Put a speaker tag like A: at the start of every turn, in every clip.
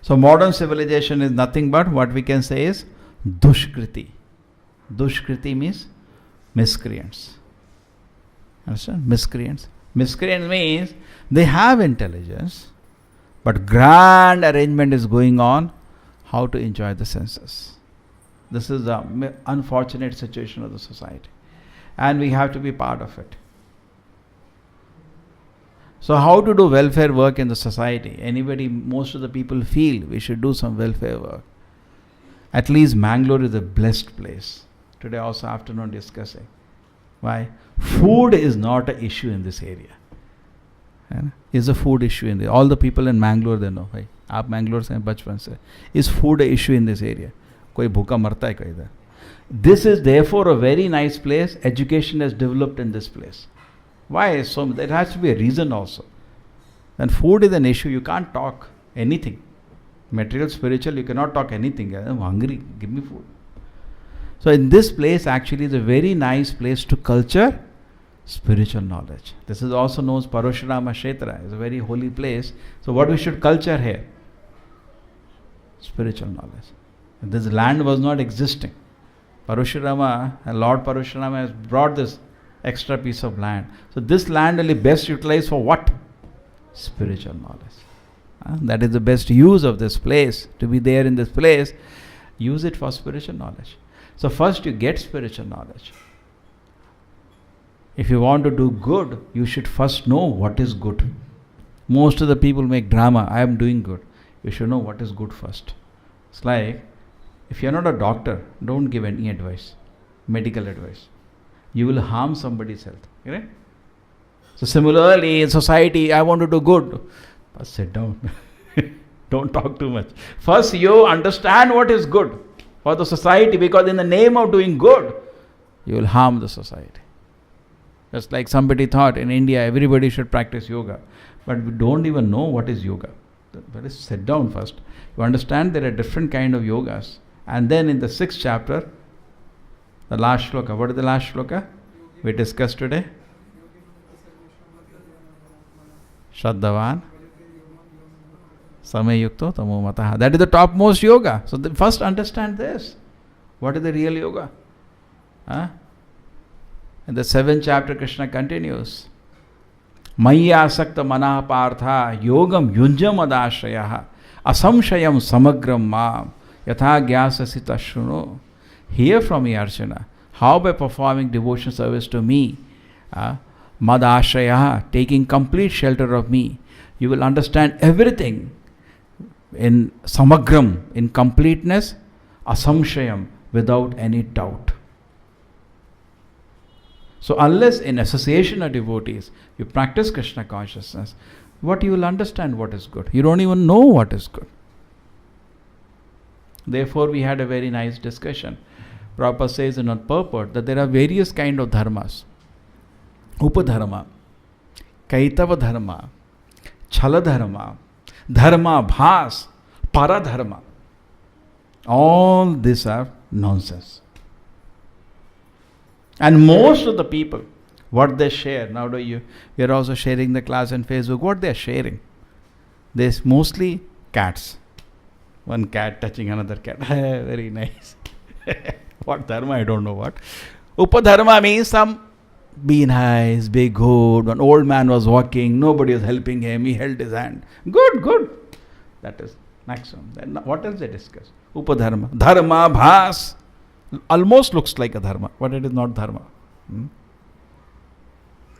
A: So modern civilization is nothing but what we can say is dushkriti. Dushkriti means miscreants. Understand? Miscreants. Miscreants means they have intelligence, but grand arrangement is going on how to enjoy the senses. This is the unfortunate situation of the society, and we have to be part of it. So how to do welfare work in the society? Anybody, most of the people feel we should do some welfare work. At least Mangalore is a blessed place. Today also afternoon discussing. Why? Food is not an issue in this area. Is a food issue in there. All the people in Mangalore, they know. Bhai, aap Mangalore se bachpan se. Is food an issue in this area? Koi bhuka marta hai koi idhar. This is therefore a very nice place. Education has developed in this place. Why? So there has to be a reason also. When food is an issue, you can't talk anything. Material, spiritual, you cannot talk anything. I'm hungry, give me food. So in this place actually is a very nice place to culture spiritual knowledge. This is also known as Parashurama Kshetra. It's a very holy place. So what we should culture here? Spiritual knowledge. This land was not existing. Parashurama, and Lord Parashurama has brought this extra piece of land. So this land will be best utilized for what? Spiritual knowledge. That is the best use of this place. To be there in this place, use it for spiritual knowledge. So first you get spiritual knowledge. If you want to do good, you should first know what is good. Most of the people make drama. I am doing good. You should know what is good first. It's like, if you are not a doctor, don't give any advice, medical advice. You will harm somebody's health. Right? So similarly, in society, I want to do good. But sit down. Don't talk too much. First, you understand what is good for the society, because in the name of doing good, you will harm the society. Just like somebody thought in India, everybody should practice yoga. But we don't even know what is yoga. Let us sit down first. You understand there are different kind of yogas. And then in the 6th chapter, the last shloka. What is the last shloka we discussed today? Shraddhavan Samayukto Tamo Mataha. That is the topmost yoga. So first understand this. What is the real yoga? In the 7th chapter, Krishna continues. Maya Sakta Mana Partha Yogam Yunjam Adashrayah Asamshayam Samagram Mam Yatha Gyasasita Shruno. Hear from me, Archana, how by performing devotion service to me, Madashrayah, taking complete shelter of me, you will understand everything in Samagram, in completeness, Asamshayam, without any doubt. So unless in association of devotees, you practice Krishna consciousness, what you will understand what is good? You don't even know what is good. Therefore, we had a very nice discussion. Prabhupada says in on purport that there are various kind of dharmas. Upadharma, Kaitava dharma, Chala dharma, Dharma bhas, Paradharma. All these are nonsense. And most of the people, what they share, now we are also sharing the class on Facebook, what they are sharing? There's mostly cats. One cat touching another cat. Very nice. What dharma? I don't know what. Upadharma means some be nice, be good. One old man was walking, nobody was helping him, he held his hand. Good, good. That is maximum. Then what else they discuss? Upadharma. Dharma, bhas. Almost looks like a dharma, but it is not dharma.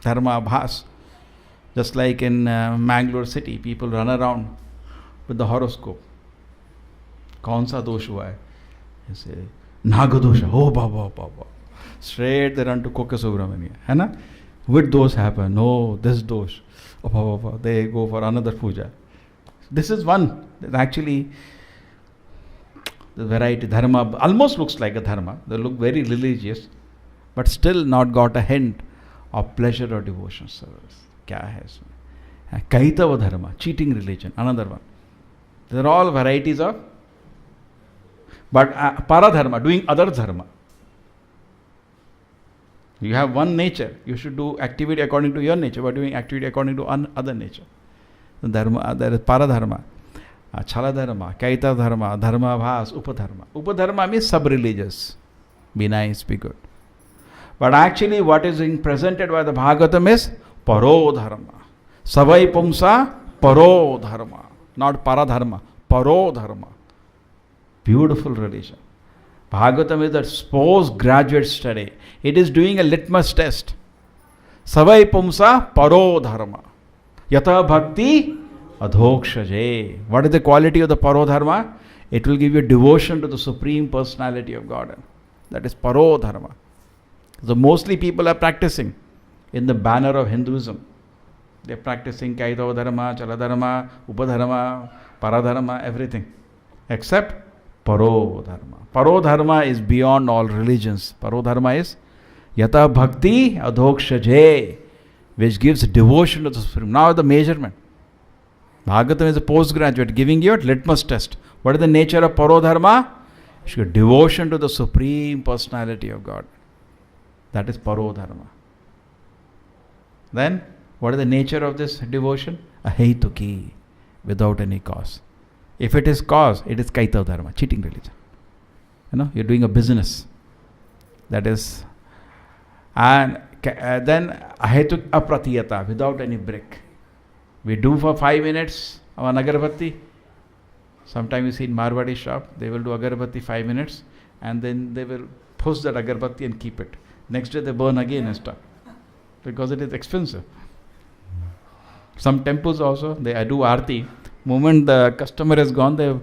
A: Dharma, bhas. Just like in Mangalore city, people run around with the horoscope. Kaun sa dosh hua hai? You say, Nagadosha. Oh, Baba. Straight they run to Koke Subramania. Hai na? Which dosh happen? No, this dosh. Oh, Baba. They go for another puja. This is one. Actually, the variety, dharma, almost looks like a dharma. They look very religious, but still not got a hint of pleasure or devotion service. Kya hai isme? Kaitava dharma, cheating religion, another one. These are all varieties of, but paradharma, doing other dharma. You have one nature, you should do activity according to your nature, but doing activity according to other nature. The dharma, there is paradharma. Chala dharma, kaita dharma, dharma bhas, upadharma. Upadharma means sub-religious. Be nice, be good. But actually what is being presented by the Bhagavatam is paro dharma. Savai pumsa paro dharma. Not paradharma, paro dharma. Beautiful religion. Bhagavatam is a postgraduate study. It is doing a litmus test. Savai pumsa paro dharma. Yata bhakti adhokshaje. What is the quality of the paro dharma? It will give you devotion to the Supreme Personality of God. That is paro dharma. So mostly people are practicing in the banner of Hinduism. They are practicing kaito dharma, chala dharma, upadharma, paradharma, everything. Except paro dharma. Paro dharma is beyond all religions. Paro dharma is yata bhakti adhokshaje, which gives devotion to the Supreme. Now the measurement. Bhagavatam is a postgraduate giving you a litmus test. What is the nature of paro dharma? Devotion to the Supreme Personality of God. That is paro dharma. Then, what is the nature of this devotion? Ahetuki, without any cause. If it is cause, it is kaita dharma, cheating religion. You're doing a business. That is, and then ahetuk apratiyata, without any break. We do for 5 minutes our agarbatti. Sometimes you see in Marwadi shop, they will do agarbatti 5 minutes and then they will push that agarbatti and keep it. Next day they burn again and stop. Because it is expensive. Some temples also, they do arti. Moment the customer has gone, they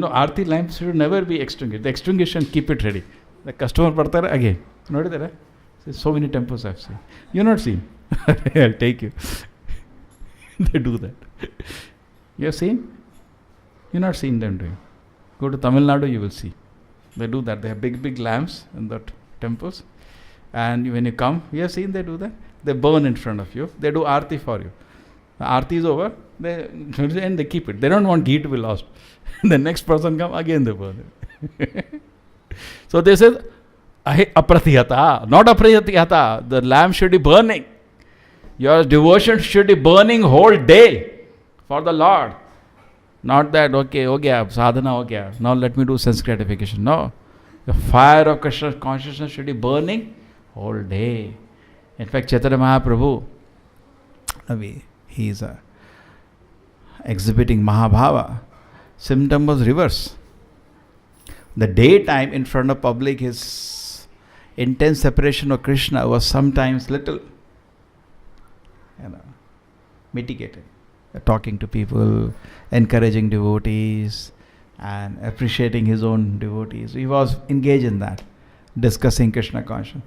A: arti lamps should never be extinguished. The extinguishing, keep it ready. The customer partar again. Noted so many temples I've seen. You're not seen. I'll take you. They do that. You have seen? You've not seen them doing. Go to Tamil Nadu, you will see. They do that. They have big, big lamps in the temples. And when you come, you have seen they do that. They burn in front of you. They do arti for you. The arti is over. And they keep it. They don't want ghee to be lost. The next person come, again they burn it. So they said, apratiyata, not apratiyata. The lamp should be burning. Your devotion should be burning whole day for the Lord. Not that, okay, sadhana, okay, now let me do sense gratification. No. The fire of Krishna consciousness should be burning whole day. In fact, Chaitanya Mahaprabhu, he is exhibiting Mahabhava. Symptom was reverse. The daytime in front of public, his intense separation of Krishna was sometimes little mitigated. Talking to people, encouraging devotees, and appreciating his own devotees. He was engaged in that, discussing Krishna consciousness.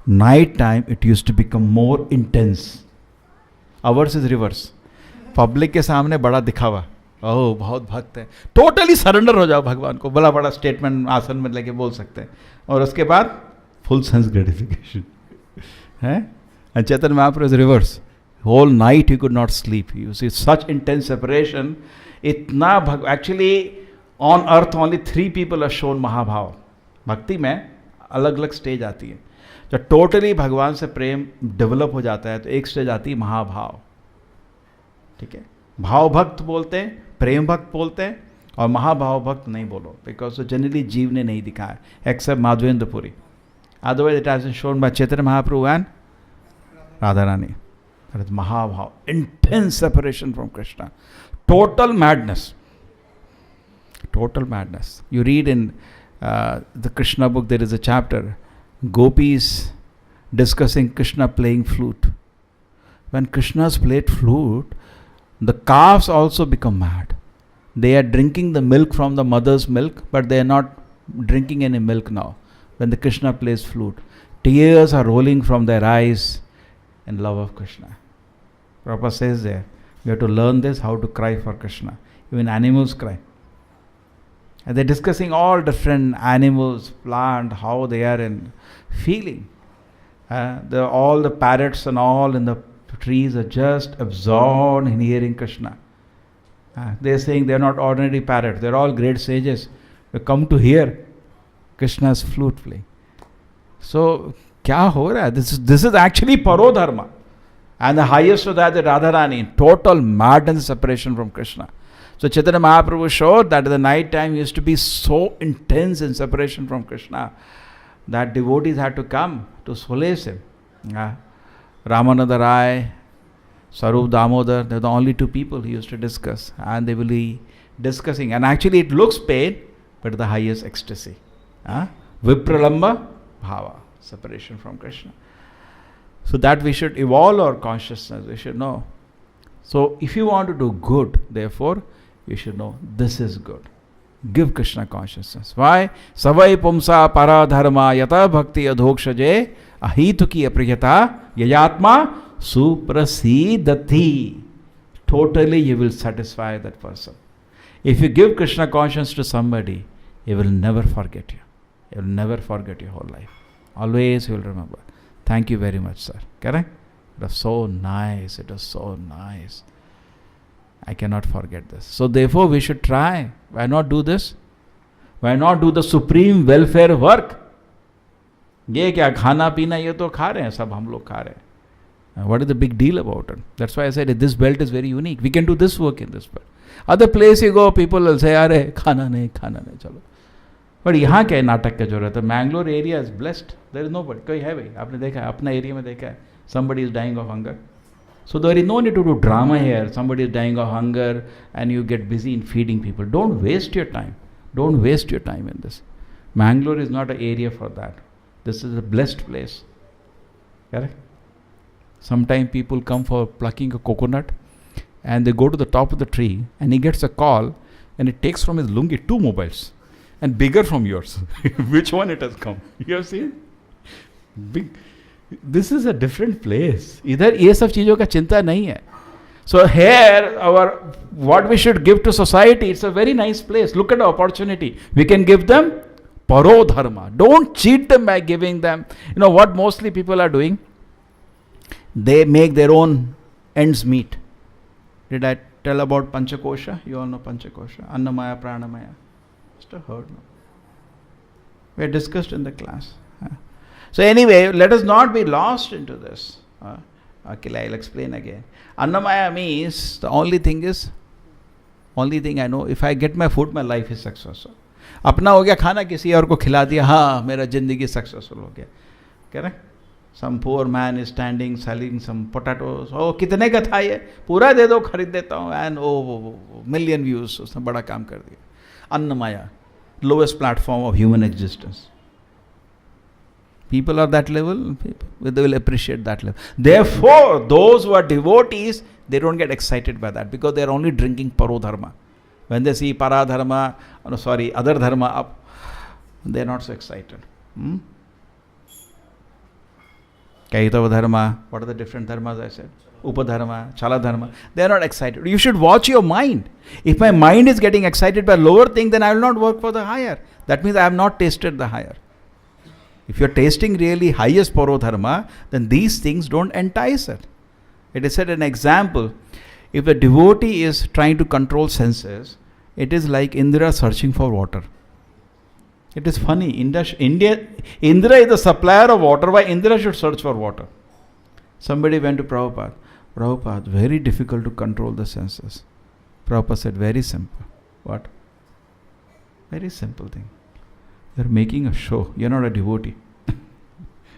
A: Night time, it used to become more intense. Ours is reverse. Public के सामने बड़ा दिखावा. ओह बहुत भक्त है. Totally surrender हो जाओ भगवान को. बड़ा बड़ा statement आसन में लेके बोल सकते हैं. और उसके बाद full sense gratification. है? And Chaitanya Mahaprabhu is reverse. Whole night he could not sleep. You see such intense separation. Actually on earth only 3 people are shown Mahabhava. Bhakti में अलग अलग स्टेज आती है. जब टोटली भगवान से प्रेम डेवलप हो जाता है तो एक स्टेज आती है महाभाव. ठीक है, भाव भक्त बोलते हैं, प्रेम भक्त बोलते हैं, और महाभाव भक्त नहीं बोलो, बिकॉज जनरली जीव ने नहीं दिखाया except Madhavendra Puri. Otherwise it has been shown by Chaitanya Mahaprabhu and Radha Rani. That is Mahabhav, intense separation from Krishna, total madness. Total madness. You read in the Krishna book, there is a chapter, gopis discussing Krishna playing flute. When Krishna's played flute, the calves also become mad. They are drinking the milk from the mother's milk, but they are not drinking any milk now. When the Krishna plays flute, tears are rolling from their eyes in love of Krishna. Prabhupada says there, we have to learn this, how to cry for Krishna. Even animals cry. And they're discussing all different animals, plant, how they are in feeling. All the parrots and all in the trees are just absorbed in hearing Krishna. They're saying they're not ordinary parrots, they're all great sages. They come to hear Krishna's flute playing. So, kya ho raha hai? This is actually paro dharma. And the highest of that is Radharani, total madness separation from Krishna. So Chaitanya Mahaprabhu showed that at the night time he used to be so intense in separation from Krishna that devotees had to come to solace him. Ramananda Rai, Sarup Damodar, they're the only two people he used to discuss, and they will be discussing. And actually it looks pain, but the highest ecstasy. Vipralamba Bhava, separation from Krishna. So that we should evolve our consciousness, we should know. So if you want to do good, therefore, you should know this is good. Give Krishna consciousness. Why? Savai pumsa para dharma yata bhakti adhokshaje ahituki apriyata yayatma suprasidati. Totally you will satisfy that person. If you give Krishna consciousness to somebody, he will never forget you. He will never forget your whole life. Always he will remember. Thank you very much, sir. Correct? It was so nice. It was so nice. I cannot forget this. So therefore we should try. Why not do this? Why not do the supreme welfare work? ये क्या खाना पीना ये तो खा रहे हैं सब हम लोग खा रहे हैं. What is the big deal about it? That's why I said this belt is very unique. We can do this work in this belt. Other place you go, people will say अरे खाना नहीं चलो. But यहाँ क्या नाटक का जरूरत है? Mangalore area is blessed. There is nobody. कोई है भाई? आपने देखा है? अपना एरिया में देखा है? Somebody is dying of hunger. So there is no need to do drama here. Somebody is dying of hunger and you get busy in feeding people. Don't waste your time. Don't waste your time in this. Mangalore is not an area for that. This is a blessed place. Correct? Sometimes people come for plucking a coconut and they go to the top of the tree and he gets a call and it takes from his lungi 2 mobiles and bigger from yours. Which one it has come? You have seen? Big. This is a different place. इधर ये सब चीजों का चिंता नहीं है. So here what we should give to society, it's a very nice place. Look at the opportunity. We can give them paro dharma. Don't cheat them by giving them. You know what mostly people are doing? They make their own ends meet. Did I tell about Panchakosha? You all know Panchakosha. Annamaya, Pranamaya. Just a heard. No? We discussed in the class. So anyway, let us not be lost into this. Okay, I'll explain again. Annamaya means the only thing I know, if I get my food, my life is successful. अपना हो गया खाना किसी और को खिला दिया, हाँ मेरा जिंदगी सक्सेसफुल हो गया. Correct? Some poor man is standing selling some potatoes. Oh, कितने का था ये? पूरा दे दो, खरीद देता हूँ. And million views, उसने बड़ा काम कर दिया. Annamaya, lowest platform of human existence. People are that level, they will appreciate that level. Therefore, those who are devotees, they don't get excited by that because they are only drinking paro dharma. When they see para dharma, other dharma up, they are not so excited. Kaitava dharma, what are the different dharmas I said? Upadharma, Chala dharma. They are not excited. You should watch your mind. If my mind is getting excited by lower thing, then I will not work for the higher. That means I have not tasted the higher. If you are tasting really highest paro dharma, then these things don't entice it. It is said an example. If a devotee is trying to control senses, it is like Indra searching for water. It is funny. Indra is the supplier of water. Why Indra should search for water? Somebody went to Prabhupada. Prabhupada, very difficult to control the senses. Prabhupada said, very simple. What? Very simple thing. You're making a show. You're not a devotee.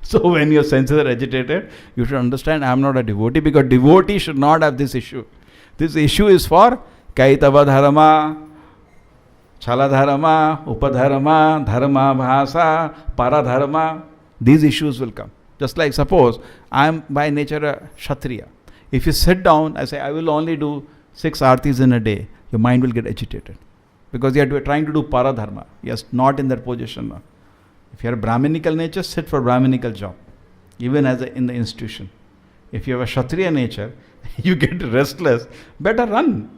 A: So when your senses are agitated, you should understand I am not a devotee, because devotee should not have this issue. This issue is for Kaitava dharma, Chala dharma, Upadharma, Dharma bhasa, Paradharma. These issues will come. Just like suppose I am by nature a Kshatriya. If you sit down, I say I will only do 6 artis in a day, your mind will get agitated. Because you are trying to do paradharma. You are not in that position now. If you are a Brahminical nature, sit for Brahminical job. Even as in the institution. If you have a Kshatriya nature, you get restless. Better run.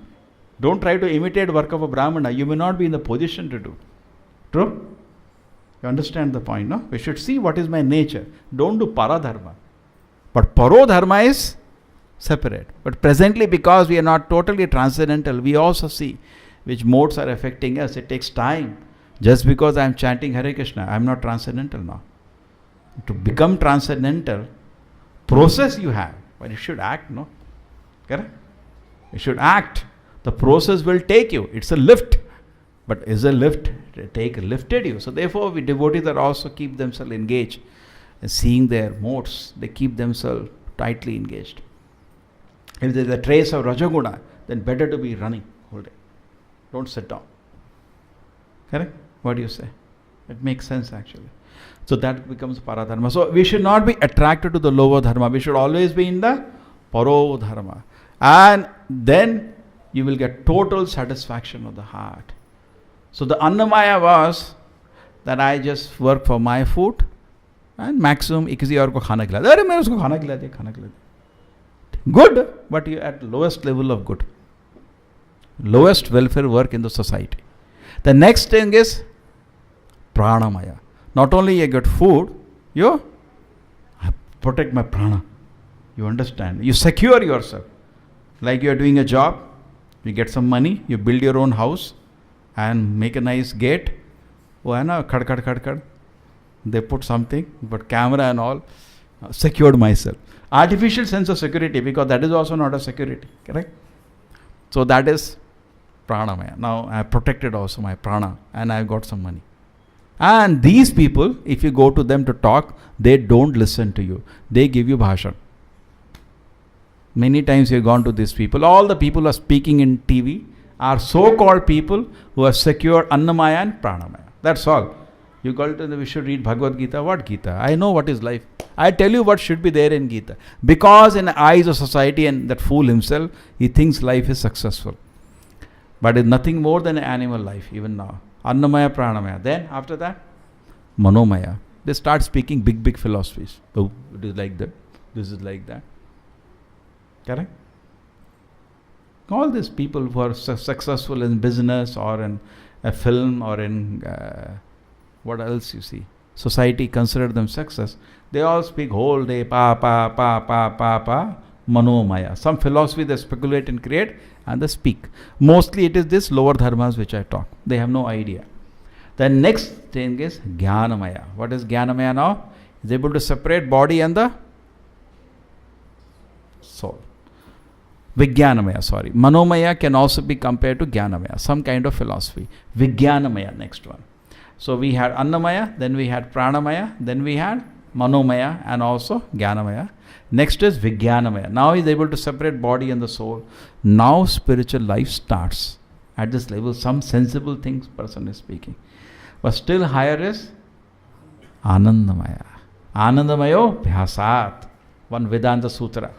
A: Don't try to imitate work of a Brahmana. You may not be in the position to do. True? You understand the point, no? We should see what is my nature. Don't do paradharma. But parodharma is separate. But presently, because we are not totally transcendental, we also see which modes are affecting us. It takes time. Just because I am chanting Hare Krishna, I am not transcendental now. To become transcendental, process you have, but you should act, no? Correct? You should act. The process will take you. It's a lift. But is a lift lifted you? So therefore, we devotees are also keep themselves engaged. And seeing their modes, they keep themselves tightly engaged. If there is a trace of Rajaguna, then better to be running whole day. Don't sit down. Correct? What do you say? It makes sense actually. So that becomes paradharma. So we should not be attracted to the lower dharma. We should always be in the paro dharma. And then you will get total satisfaction of the heart. So the Annamaya was that I just work for my food and maximum किसी और को खाना खिला दे. अरे मैं उसको खाना खिला दे. Good, but you at lowest level of good. Lowest welfare work in the society. The next thing is pranamaya. Not only you get food, you protect my prana. You understand? You secure yourself. Like you are doing a job, you get some money, you build your own house and make a nice gate. Oh, hai na, khad. They put something, but camera and all, secured myself. Artificial sense of security, because that is also not a security, correct? So that is pranamaya. Now I have protected also my prana and I have got some money. And these people, if you go to them to talk, they don't listen to you. They give you bhashan. Many times you have gone to these people. All the people who are speaking in TV are so-called people who have secured Annamaya and Pranamaya. That's all. You call it, we should read Bhagavad Gita. What Gita? I know what is life. I tell you what should be there in Gita. Because in the eyes of society and that fool himself, he thinks life is successful. But it's nothing more than an animal life, even now. Annamaya, Pranamaya. Then, after that, Manomaya. They start speaking big philosophies. Oh, it is like that. This is like that. Correct? All these people who are successful in business or in a film or in what else you see, society consider them success. They all speak whole day, pa, manomaya. Some philosophy they speculate and create and they speak. Mostly it is this lower dharmas which I talk. They have no idea. The next thing is Jnanamaya. What is Jnanamaya now? Is able to separate body and the soul. Vijnanamaya, sorry. Manomaya can also be compared to Jnanamaya, some kind of philosophy. Vijnanamaya, next one. So we had Annamaya, then we had Pranamaya, then we had Manomaya and also Jnanamaya. Next is Vijnanamaya. Now he is able to separate body and the soul. Now spiritual life starts. At this level, some sensible things person is speaking. But still higher is Anandamaya. Anandamayo Bhyasat. One Vedanta Sutra.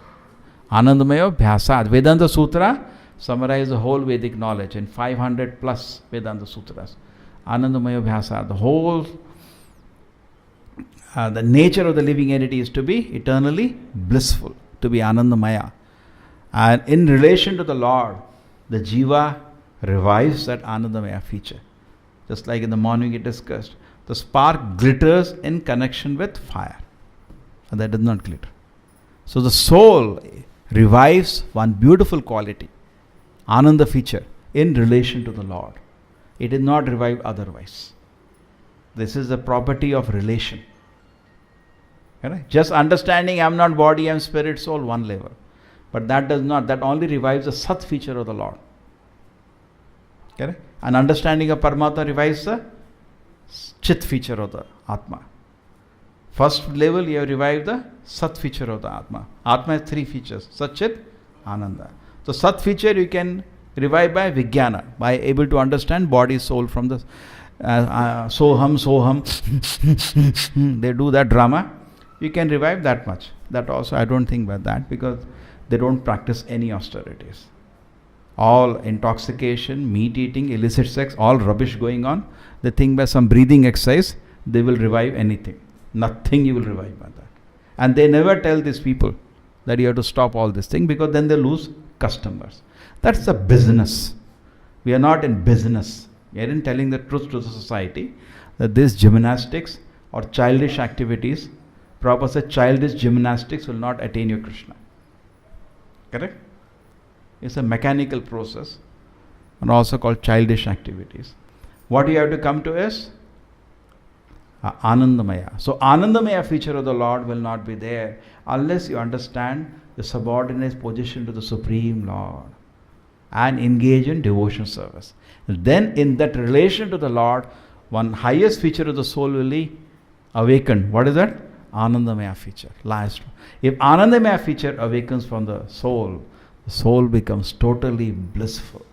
A: Anandamayo Bhyasat. Vedanta Sutra summarizes the whole Vedic knowledge in 500 plus Vedanta Sutras. Anandamayo Bhyasat. The whole, the nature of the living entity is to be eternally blissful, to be Anandamaya. And in relation to the Lord, the Jiva revives that Anandamaya feature. Just like in the morning we discussed, the spark glitters in connection with fire. And that does not glitter. So the soul revives one beautiful quality, Ananda feature, in relation to the Lord. It is not revived otherwise. This is the property of relation. Right? Just understanding I am not body, I am spirit, soul, one level. But that does not, that only revives the Sat feature of the Lord. Correct? An understanding of Paramatma revives the Chit feature of the Atma. First level you have revived the Sat feature of the Atma. Atma has three features, Sat, Chit, Ananda. So Sat feature you can revive by Vijnana, by able to understand body, soul from the Soham. They do that drama. You can revive that much. That also I don't think about that because they don't practice any austerities. All intoxication, meat eating, illicit sex, all rubbish going on. They think by some breathing exercise, they will revive anything. Nothing you will revive by that. And they never tell these people that you have to stop all this thing because then they lose customers. That's a business. We are not in business. We are in telling the truth to the society that this gymnastics or childish activities, Prabhupada said childish gymnastics will not attain your Krishna. Correct? It's a mechanical process and also called childish activities. What you have to come to is Anandamaya. So Anandamaya feature of the Lord will not be there unless you understand the subordinate position to the Supreme Lord. and engage in devotion service. Then in that relation to the Lord, one highest feature of the soul will be awakened. What is that? Anandamaya feature. Last one. If Anandamaya feature awakens from the soul becomes totally blissful.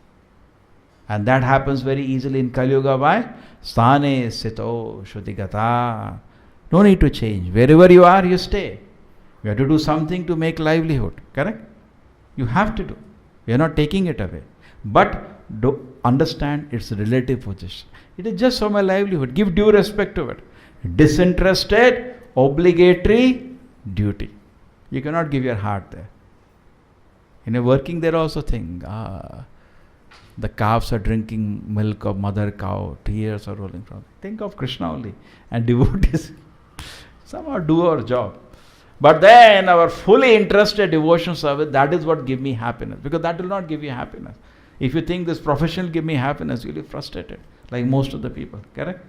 A: And that happens very easily in Kali Yuga by Sthane Sito Shuddhigata. No need to change. Wherever you are, you stay. You have to do something to make livelihood. Correct? You have to do. We are not taking it away. But do understand its relative position. It is just for my livelihood. Give due respect to it. Disinterested, obligatory duty. You cannot give your heart there. In a working there also think, the calves are drinking milk of mother cow, tears are rolling from. Think of Krishna only. And devotees somehow do our job. But then our fully interested devotion service, that is what give me happiness. Because that will not give you happiness. If you think this profession will give me happiness, you'll be frustrated. Like most of the people. Correct?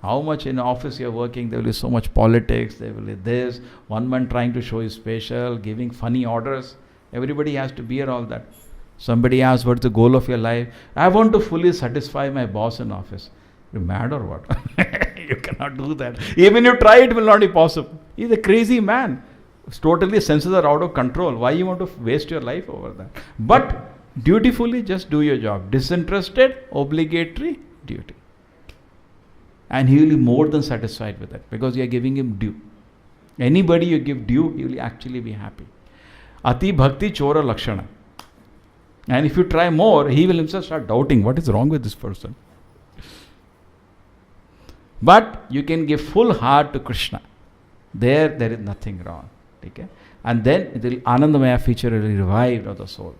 A: How much in office you're working, there will be so much politics, there will be this, one man trying to show you special, giving funny orders. Everybody has to bear all that. Somebody asks, what's the goal of your life? I want to fully satisfy my boss in office. You're mad or what? You cannot do that. Even you try, it will not be possible. He's a crazy man. His totally senses are out of control. Why you want to waste your life over that? But dutifully just do your job. Disinterested, obligatory duty. And he will be more than satisfied with that because you are giving him due. Anybody you give due, he will actually be happy. Ati bhakti chora lakshana. And if you try more, he will himself start doubting what is wrong with this person. But you can give full heart to Krishna. There is nothing wrong. Okay? And then the Anandamaya feature will be revived of the soul.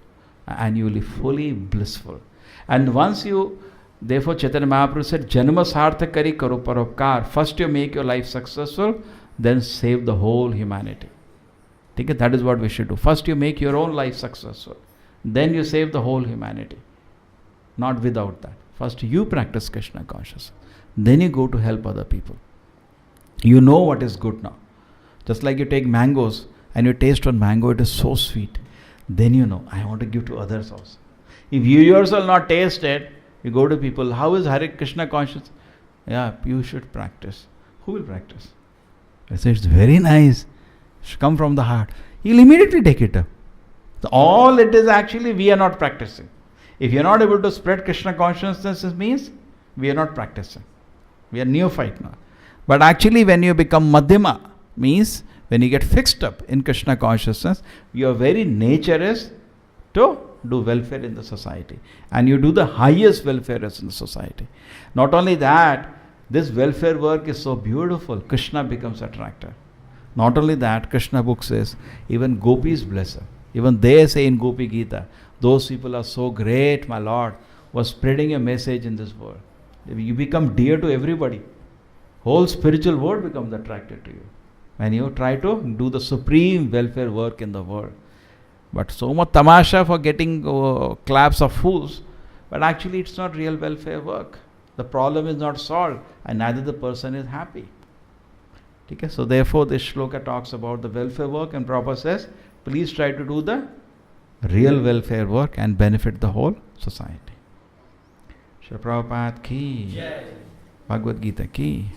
A: And you will be fully blissful. And once you, therefore Chaitanya Mahaprabhu said, Janma sartha kari karo paropkar. First you make your life successful, then save the whole humanity. Okay? That is what we should do. First you make your own life successful. Then you save the whole humanity. Not without that. First you practice Krishna consciousness. Then you go to help other people. You know what is good now. Just like you take mangoes and you taste one mango, it is so sweet. Then you know, I want to give to others also. If you yourself not taste it, you go to people, how is Hare Krishna conscious? Yeah, you should practice. Who will practice? I say, it's very nice. It should come from the heart. You'll immediately take it up. So all it is actually, we are not practicing. If you are not able to spread Krishna consciousness, it means we are not practicing. We are neophyte now. But actually when you become Madhyama, means when you get fixed up in Krishna consciousness, your very nature is to do welfare in the society. And you do the highest welfare in the society. Not only that, this welfare work is so beautiful, Krishna becomes attractive. Not only that, Krishna book says, even gopis bless her. Even they say in Gopi Gita, those people are so great, my Lord, was spreading a message in this world. You become dear to everybody. Whole spiritual world becomes attracted to you. When you try to do the supreme welfare work in the world. But so much tamasha for getting claps of fools. But actually it's not real welfare work. The problem is not solved and neither the person is happy. Okay? So therefore this shloka talks about the welfare work and Prabhupada says, please try to do the real welfare work and benefit the whole society. Shri Prabhupada ki, Bhagavad Gita ki.